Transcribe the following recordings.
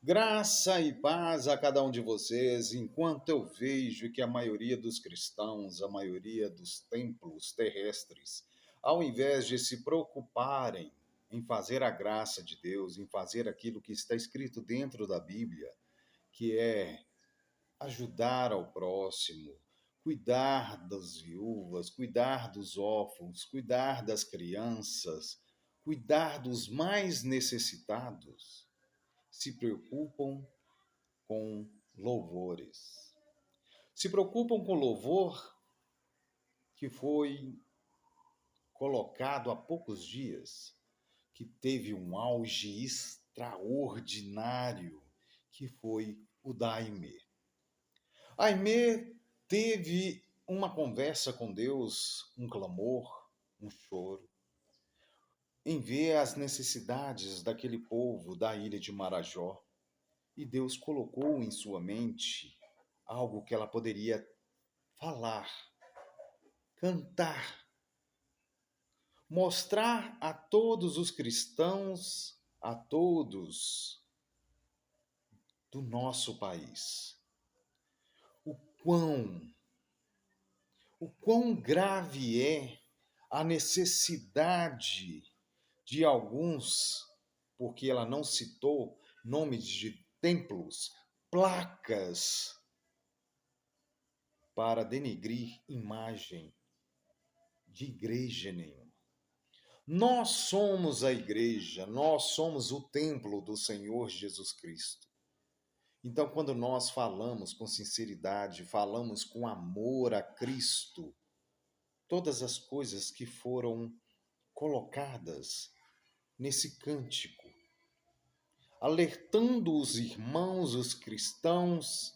Graça e paz a cada um de vocês, enquanto eu vejo que a maioria dos cristãos, a maioria dos templos terrestres, ao invés de se preocuparem em fazer a graça de Deus, em fazer aquilo que está escrito dentro da Bíblia, que é ajudar ao próximo, cuidar das viúvas, cuidar dos órfãos, cuidar das crianças, cuidar dos mais necessitados, se preocupam com louvores. Se preocupam com louvor que foi colocado há poucos dias, que teve um auge extraordinário, que foi o da Aimee. Aimee teve uma conversa com Deus, um clamor, um choro, em ver as necessidades daquele povo da ilha de Marajó. E Deus colocou em sua mente algo que ela poderia falar, cantar, mostrar a todos os cristãos, a todos do nosso país, o quão, o quão grave é a necessidade de alguns, porque ela não citou nomes de templos, placas para denegrir imagem de igreja nenhuma. Nós somos a igreja, nós somos o templo do Senhor Jesus Cristo. Então, quando nós falamos com sinceridade, falamos com amor a Cristo, todas as coisas que foram colocadas nesse cântico, alertando os irmãos, os cristãos,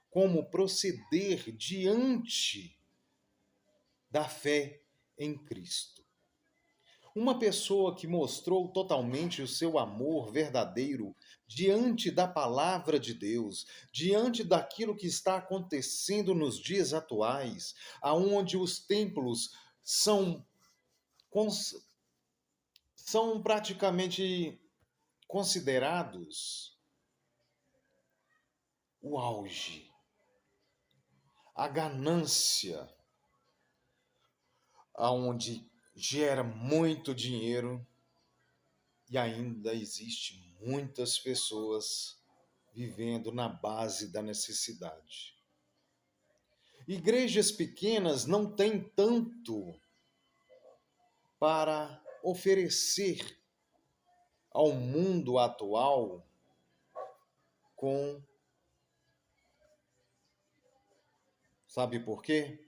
como proceder diante da fé em Cristo. Uma pessoa que mostrou totalmente o seu amor verdadeiro diante da palavra de Deus, diante daquilo que está acontecendo nos dias atuais, aonde os templos são praticamente considerados o auge, a ganância, aonde gera muito dinheiro e ainda existe muitas pessoas vivendo na base da necessidade. Igrejas pequenas não têm tanto para oferecer ao mundo atual com... Sabe por quê?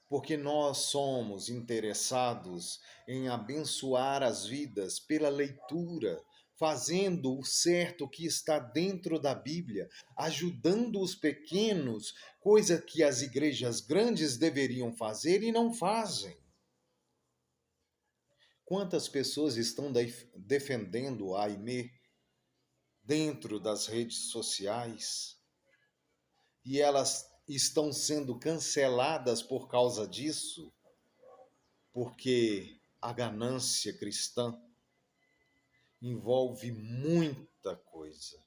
Porque nós somos interessados em abençoar as vidas pela leitura, fazendo o certo que está dentro da Bíblia, ajudando os pequenos, coisa que as igrejas grandes deveriam fazer e não fazem. Quantas pessoas estão defendendo a Aimee dentro das redes sociais e elas estão sendo canceladas por causa disso, porque a ganância cristã envolve muita coisa,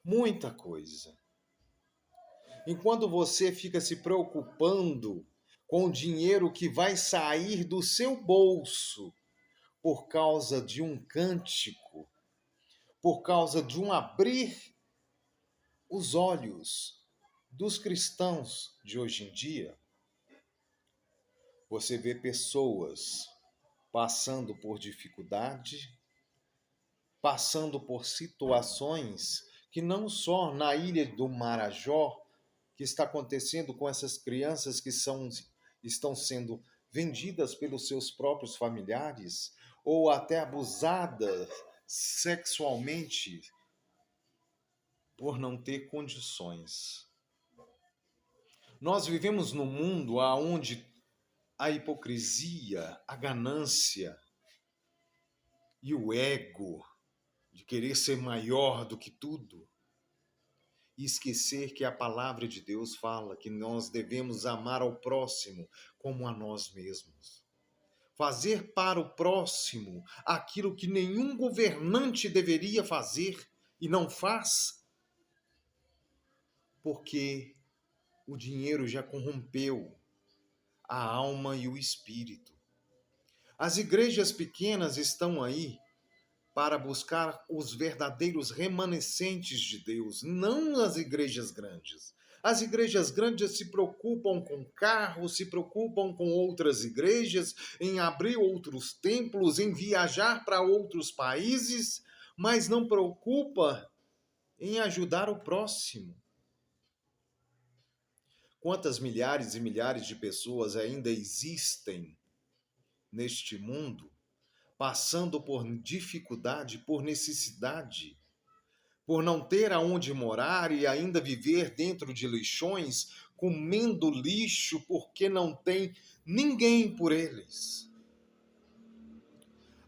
muita coisa. Enquanto você fica se preocupando com o dinheiro que vai sair do seu bolso por causa de um cântico, por causa de um abrir os olhos dos cristãos de hoje em dia, você vê pessoas passando por dificuldade, passando por situações que não só na ilha do Marajó, que está acontecendo com essas crianças que estão sendo vendidas pelos seus próprios familiares ou até abusadas sexualmente por não ter condições. Nós vivemos num mundo onde a hipocrisia, a ganância e o ego de querer ser maior do que tudo, e esquecer que a palavra de Deus fala que nós devemos amar ao próximo como a nós mesmos. Fazer para o próximo aquilo que nenhum governante deveria fazer, e não faz porque o dinheiro já corrompeu a alma e o espírito. As igrejas pequenas estão aí para buscar os verdadeiros remanescentes de Deus, não as igrejas grandes. As igrejas grandes se preocupam com carros, se preocupam com outras igrejas, em abrir outros templos, em viajar para outros países, mas não preocupa em ajudar o próximo. Quantas milhares e milhares de pessoas ainda existem neste mundo, passando por dificuldade, por necessidade, por não ter aonde morar e ainda viver dentro de lixões, comendo lixo porque não tem ninguém por eles.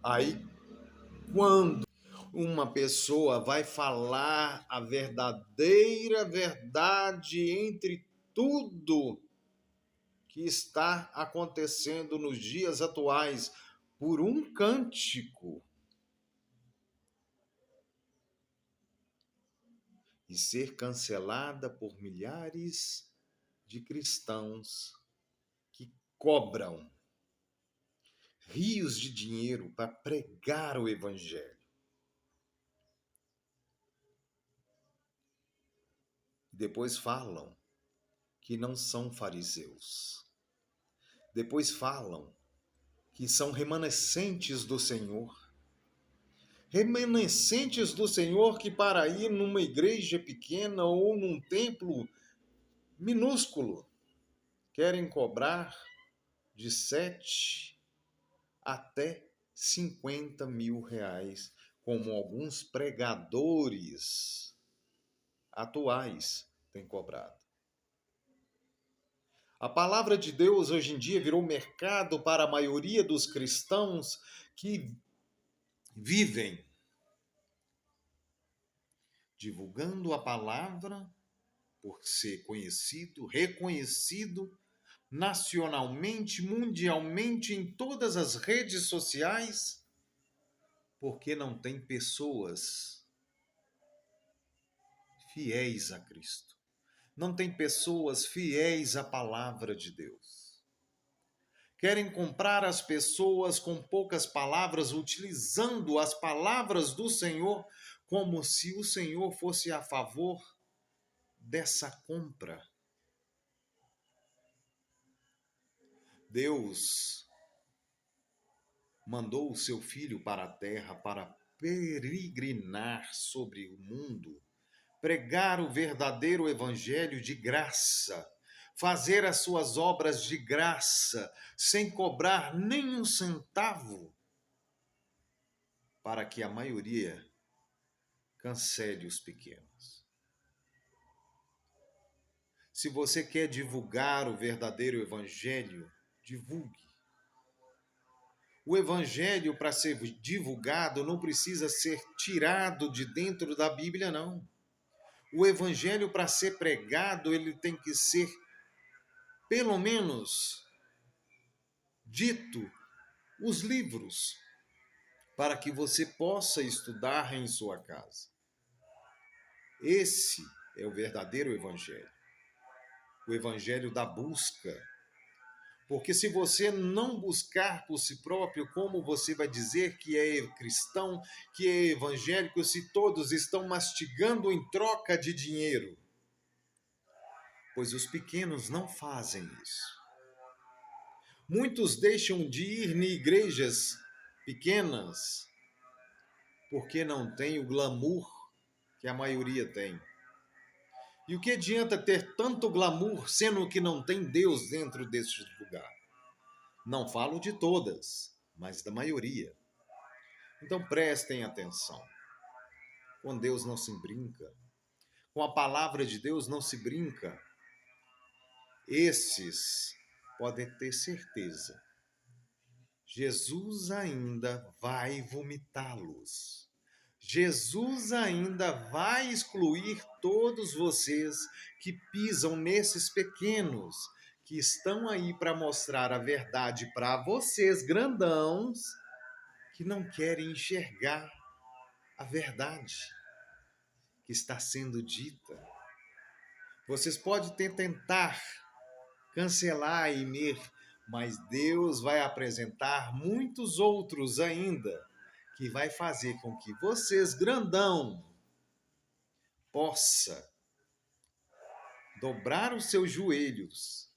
Aí, quando uma pessoa vai falar a verdadeira verdade entre tudo que está acontecendo nos dias atuais, por um cântico, e ser cancelada por milhares de cristãos que cobram rios de dinheiro para pregar o evangelho. Depois falam que não são fariseus. Depois falam que são remanescentes do Senhor. Remanescentes do Senhor que para ir numa igreja pequena ou num templo minúsculo querem cobrar de 7 até 50 mil reais, como alguns pregadores atuais têm cobrado. A palavra de Deus hoje em dia virou mercado para a maioria dos cristãos que vivem divulgando a palavra por ser conhecido, reconhecido nacionalmente, mundialmente, em todas as redes sociais, porque não tem pessoas fiéis a Cristo. Não tem pessoas fiéis à palavra de Deus. Querem comprar as pessoas com poucas palavras, utilizando as palavras do Senhor como se o Senhor fosse a favor dessa compra. Deus mandou o seu Filho para a terra para peregrinar sobre o mundo, pregar o verdadeiro evangelho de graça, fazer as suas obras de graça, sem cobrar nem um centavo, para que a maioria cancele os pequenos. Se você quer divulgar o verdadeiro evangelho, divulgue. O evangelho, para ser divulgado, não precisa ser tirado de dentro da Bíblia, não. O evangelho, para ser pregado, ele tem que ser, pelo menos, dito os livros, para que você possa estudar em sua casa. Esse é o verdadeiro evangelho. O evangelho da busca. Porque se você não buscar por si próprio, como você vai dizer que é cristão, que é evangélico, se todos estão mastigando em troca de dinheiro? Pois os pequenos não fazem isso. Muitos deixam de ir em igrejas pequenas porque não tem o glamour que a maioria tem. E o que adianta ter tanto glamour, sendo que não tem Deus dentro desse lugar? Não falo de todas, mas da maioria. Então prestem atenção. Com Deus não se brinca. Com a palavra de Deus não se brinca. Esses podem ter certeza. Jesus ainda vai vomitá-los. Jesus ainda vai excluir todos vocês que pisam nesses pequenos, que estão aí para mostrar a verdade para vocês, grandãos, que não querem enxergar a verdade. está sendo dita. Vocês podem tentar cancelar a Imer, mas Deus vai apresentar muitos outros ainda, que vai fazer com que vocês, grandão, possa dobrar os seus joelhos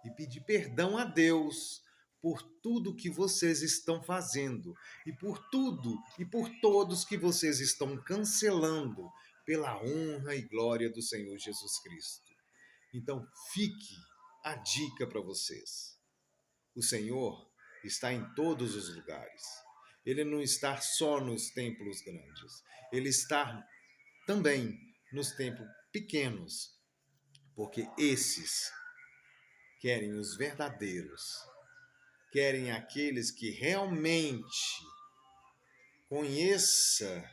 e pedir perdão a Deus por tudo que vocês estão fazendo e por tudo e por todos que vocês estão cancelando pela honra e glória do Senhor Jesus Cristo. Então, fique a dica para vocês. O Senhor está em todos os lugares. Ele não está só nos templos grandes. Ele está também nos templos pequenos, porque esses querem os verdadeiros, querem aqueles que realmente conheça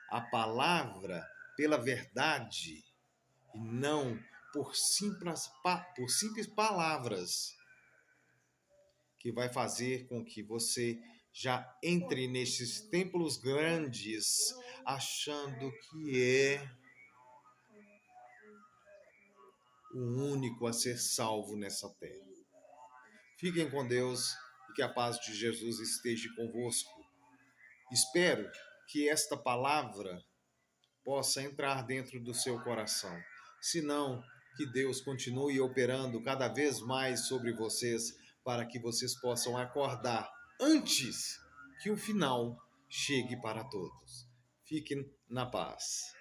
a palavra pela verdade e não por simples palavras, que vai fazer com que você já entre nesses templos grandes achando que é o único a ser salvo nessa terra. Fiquem com Deus e que a paz de Jesus esteja convosco. Espero que esta palavra possa entrar dentro do seu coração. Se não, que Deus continue operando cada vez mais sobre vocês para que vocês possam acordar antes que o final chegue para todos. Fiquem na paz.